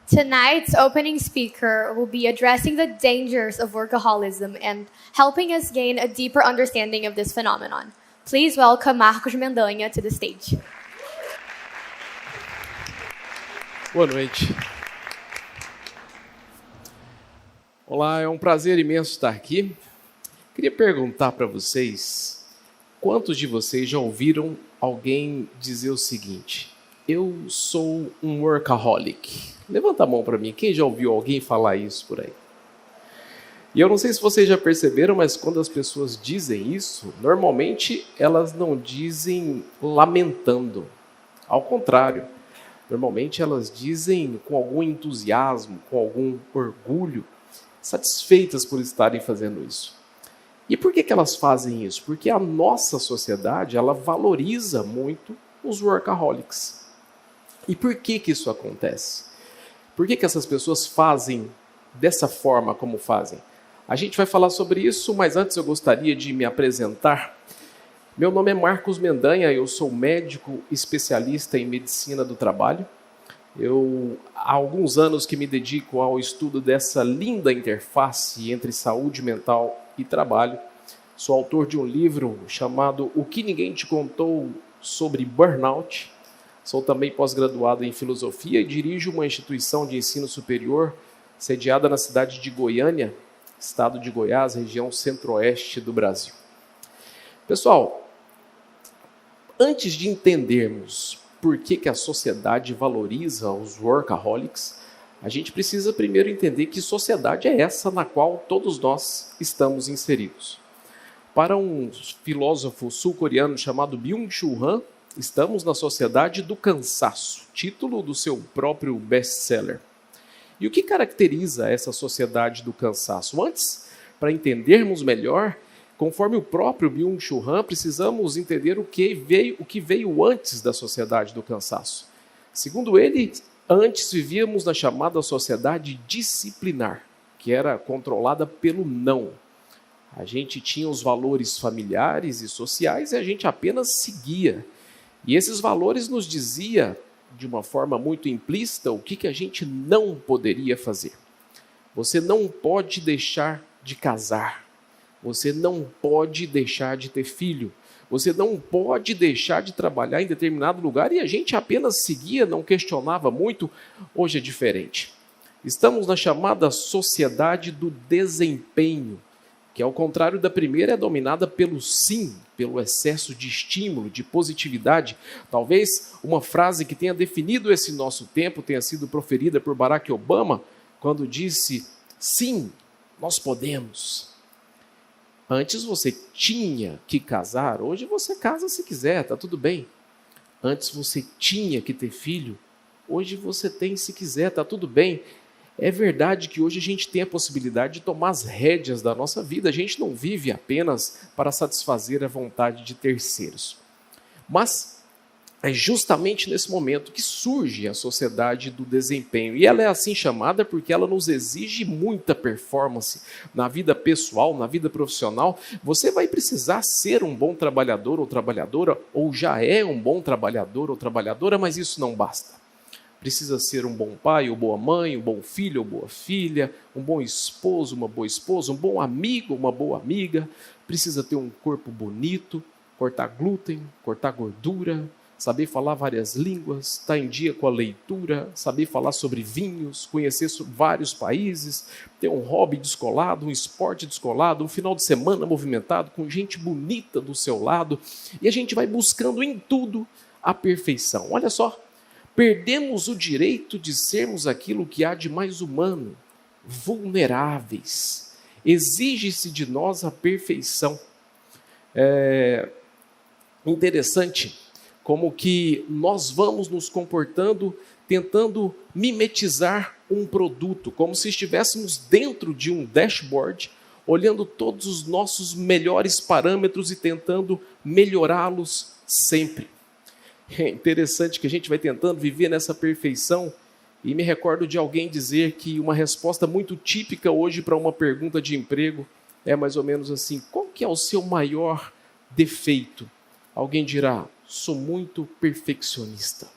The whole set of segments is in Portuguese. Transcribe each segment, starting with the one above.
Tonight's opening speaker will be addressing the dangers of workaholism and helping us gain a deeper understanding of this phenomenon. Please welcome Marcos Mendanha to the stage. Boa noite. Olá, é um prazer imenso estar aqui. Queria perguntar para vocês, quantos de vocês já ouviram alguém dizer o seguinte: eu sou um workaholic? Levanta a mão para mim, quem já ouviu alguém falar isso por aí? E eu não sei se vocês já perceberam, mas quando as pessoas dizem isso, normalmente elas não dizem lamentando. Ao contrário, normalmente elas dizem com algum entusiasmo, com algum orgulho, satisfeitas por estarem fazendo isso. E por que elas fazem isso? Porque a nossa sociedade, ela valoriza muito os workaholics. E por que isso acontece? Por que essas pessoas fazem dessa forma como fazem? A gente vai falar sobre isso, mas antes eu gostaria de me apresentar. Meu nome é Marcos Mendanha, eu sou médico especialista em medicina do trabalho. Há alguns anos que me dedico ao estudo dessa linda interface entre saúde mental e trabalho. Sou autor de um livro chamado O que Ninguém Te Contou sobre Burnout. Sou também pós-graduado em filosofia e dirijo uma instituição de ensino superior sediada na cidade de Goiânia, estado de Goiás, região centro-oeste do Brasil. Pessoal, antes de entendermos por que a sociedade valoriza os workaholics, a gente precisa primeiro entender que sociedade é essa na qual todos nós estamos inseridos. Para um filósofo sul-coreano chamado Byung-Chul Han, estamos na sociedade do cansaço, título do seu próprio best-seller. E o que caracteriza essa sociedade do cansaço? Antes, para entendermos melhor, conforme o próprio Byung-Chul Han, precisamos entender o que veio antes da sociedade do cansaço. Segundo ele, antes vivíamos na chamada sociedade disciplinar, que era controlada pelo não. A gente tinha os valores familiares e sociais e a gente apenas seguia. E esses valores nos dizia, de uma forma muito implícita, o que a gente não poderia fazer. Você não pode deixar de casar. Você não pode deixar de ter filho. Você não pode deixar de trabalhar em determinado lugar. E a gente apenas seguia, não questionava muito. Hoje é diferente. Estamos na chamada sociedade do desempenho, que ao contrário da primeira é dominada pelo sim, pelo excesso de estímulo, de positividade. Talvez uma frase que tenha definido esse nosso tempo tenha sido proferida por Barack Obama, quando disse: sim, nós podemos. Antes você tinha que casar, hoje você casa se quiser, está tudo bem. Antes você tinha que ter filho, hoje você tem se quiser, está tudo bem. É verdade que hoje a gente tem a possibilidade de tomar as rédeas da nossa vida. A gente não vive apenas para satisfazer a vontade de terceiros. Mas é justamente nesse momento que surge a sociedade do desempenho. E ela é assim chamada porque ela nos exige muita performance na vida pessoal, na vida profissional. Você vai precisar ser um bom trabalhador ou trabalhadora, ou já é um bom trabalhador ou trabalhadora, mas isso não basta. Precisa ser um bom pai ou boa mãe, um bom filho ou boa filha, um bom esposo, uma boa esposa, um bom amigo ou uma boa amiga. Precisa ter um corpo bonito, cortar glúten, cortar gordura, saber falar várias línguas, estar em dia com a leitura, saber falar sobre vinhos, conhecer vários países, ter um hobby descolado, um esporte descolado, um final de semana movimentado, com gente bonita do seu lado. E a gente vai buscando em tudo a perfeição. Olha só. Perdemos o direito de sermos aquilo que há de mais humano, vulneráveis. Exige-se de nós a perfeição. É interessante como que nós vamos nos comportando tentando mimetizar um produto, como se estivéssemos dentro de um dashboard, olhando todos os nossos melhores parâmetros e tentando melhorá-los sempre. É interessante que a gente vai tentando viver nessa perfeição e me recordo de alguém dizer que uma resposta muito típica hoje para uma pergunta de emprego é mais ou menos assim: qual que é o seu maior defeito? Alguém dirá: sou muito perfeccionista.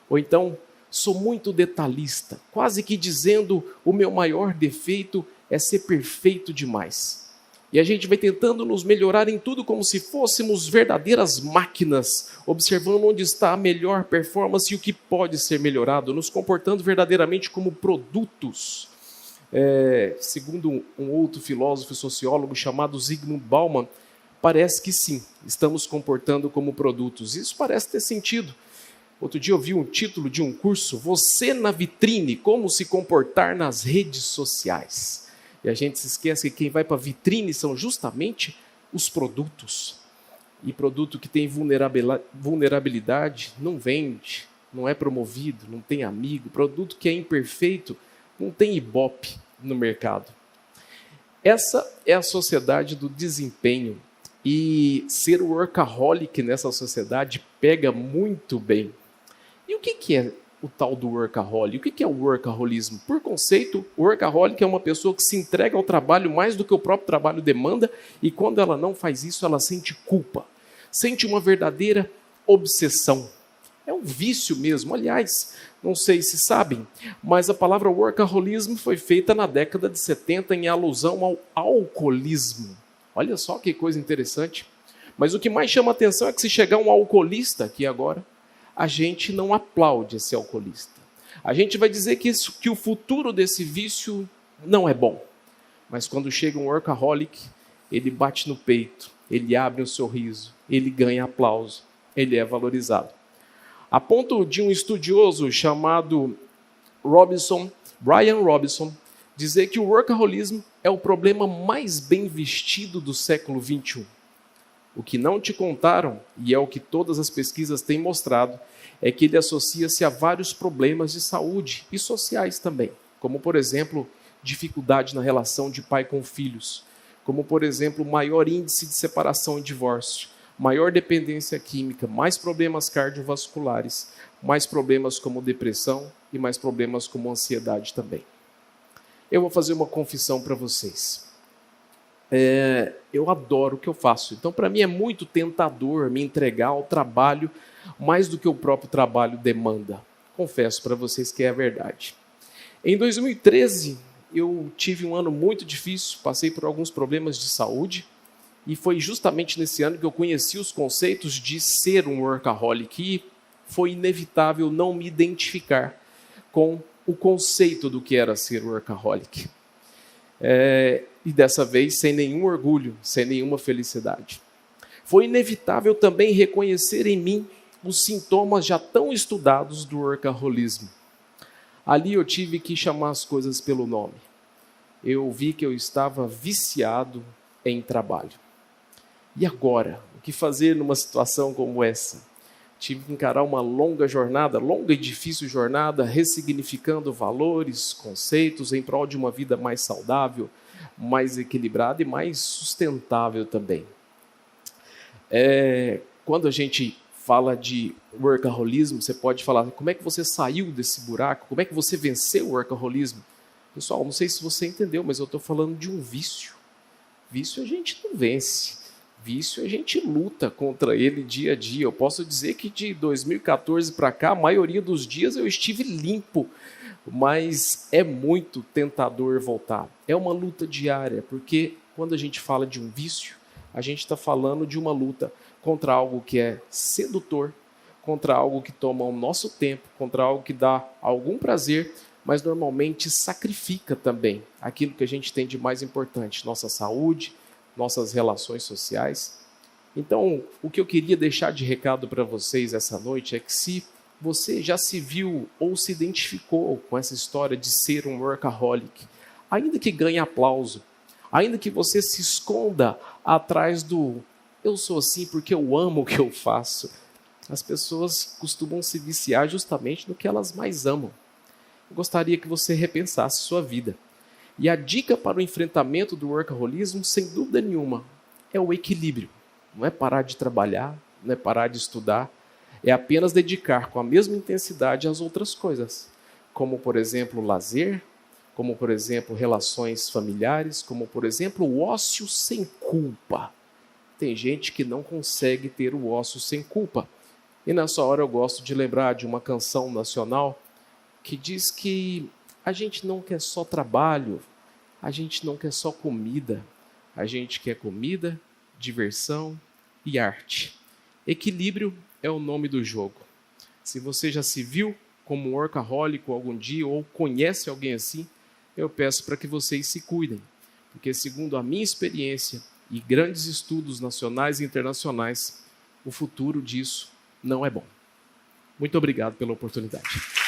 Ou então, Sou muito detalhista, quase que dizendo o meu maior defeito é ser perfeito demais. E a gente vai tentando nos melhorar em tudo como se fôssemos verdadeiras máquinas, observando onde está a melhor performance e o que pode ser melhorado, nos comportando verdadeiramente como produtos. Segundo um outro filósofo e sociólogo chamado Zygmunt Bauman, parece que sim, estamos comportando como produtos. Isso parece ter sentido. Outro dia eu vi um título de um curso, Você na Vitrine, como se comportar nas redes sociais. E a gente se esquece que quem vai para a vitrine são justamente os produtos. E produto que tem vulnerabilidade não vende, não é promovido, não tem amigo. Produto que é imperfeito não tem ibope no mercado. Essa é a sociedade do desempenho. E ser workaholic nessa sociedade pega muito bem. E o que é o tal do workaholic? O que é o workaholismo? Por conceito, o workaholic é uma pessoa que se entrega ao trabalho mais do que o próprio trabalho demanda, e quando ela não faz isso, ela sente culpa. Sente uma verdadeira obsessão. É um vício mesmo. Aliás, não sei se sabem, mas a palavra workaholismo foi feita na década de 70 em alusão ao alcoolismo. Olha só que coisa interessante. Mas o que mais chama a atenção é que se chegar um alcoolista aqui agora, a gente não aplaude esse alcoolista. A gente vai dizer que o futuro desse vício não é bom. Mas quando chega um workaholic, ele bate no peito, ele abre um sorriso, ele ganha aplauso, ele é valorizado. A ponto de um estudioso chamado Brian Robinson, dizer que o workaholismo é o problema mais bem vestido do século XXI. O que não te contaram, e é o que todas as pesquisas têm mostrado, é que ele associa-se a vários problemas de saúde e sociais também, como, por exemplo, dificuldade na relação de pai com filhos, como, por exemplo, maior índice de separação e divórcio, maior dependência química, mais problemas cardiovasculares, mais problemas como depressão e mais problemas como ansiedade também. Eu vou fazer uma confissão para vocês. Eu adoro o que eu faço. Então, para mim, é muito tentador me entregar ao trabalho mais do que o próprio trabalho demanda. Confesso para vocês que é a verdade. Em 2013, eu tive um ano muito difícil, passei por alguns problemas de saúde, e foi justamente nesse ano que eu conheci os conceitos de ser um workaholic, e foi inevitável não me identificar com o conceito do que era ser workaholic. E dessa vez sem nenhum orgulho, sem nenhuma felicidade. Foi inevitável também reconhecer em mim os sintomas já tão estudados do workaholismo. Ali eu tive que chamar as coisas pelo nome. Eu vi que eu estava viciado em trabalho. E agora? O que fazer numa situação como essa? Tive que encarar uma longa e difícil jornada, ressignificando valores, conceitos, em prol de uma vida mais saudável, mais equilibrada e mais sustentável também. Quando a gente fala de workaholismo, você pode falar, como é que você saiu desse buraco? Como é que você venceu o workaholismo? Pessoal, não sei se você entendeu, mas eu estou falando de um vício. Vício a gente não vence. Vício a gente luta contra ele dia a dia. Eu posso dizer que de 2014 para cá, a maioria dos dias eu estive limpo, mas é muito tentador voltar. É uma luta diária, porque quando a gente fala de um vício, a gente está falando de uma luta contra algo que é sedutor, contra algo que toma o nosso tempo, contra algo que dá algum prazer, mas normalmente sacrifica também aquilo que a gente tem de mais importante, nossa saúde, nossas relações sociais. Então, o que eu queria deixar de recado para vocês essa noite é que se você já se viu ou se identificou com essa história de ser um workaholic, ainda que ganhe aplauso, ainda que você se esconda atrás do eu sou assim porque eu amo o que eu faço, as pessoas costumam se viciar justamente no que elas mais amam. Eu gostaria que você repensasse sua vida. E a dica para o enfrentamento do workaholismo, sem dúvida nenhuma, é o equilíbrio. Não é parar de trabalhar, não é parar de estudar, é apenas dedicar com a mesma intensidade às outras coisas, como, por exemplo, o lazer, como, por exemplo, relações familiares, como, por exemplo, o ócio sem culpa. Tem gente que não consegue ter o ócio sem culpa. E nessa hora eu gosto de lembrar de uma canção nacional que diz que a gente não quer só trabalho, a gente não quer só comida, a gente quer comida, diversão e arte. Equilíbrio é o nome do jogo. Se você já se viu como um workaholic algum dia ou conhece alguém assim, eu peço para que vocês se cuidem, porque segundo a minha experiência e grandes estudos nacionais e internacionais, o futuro disso não é bom. Muito obrigado pela oportunidade.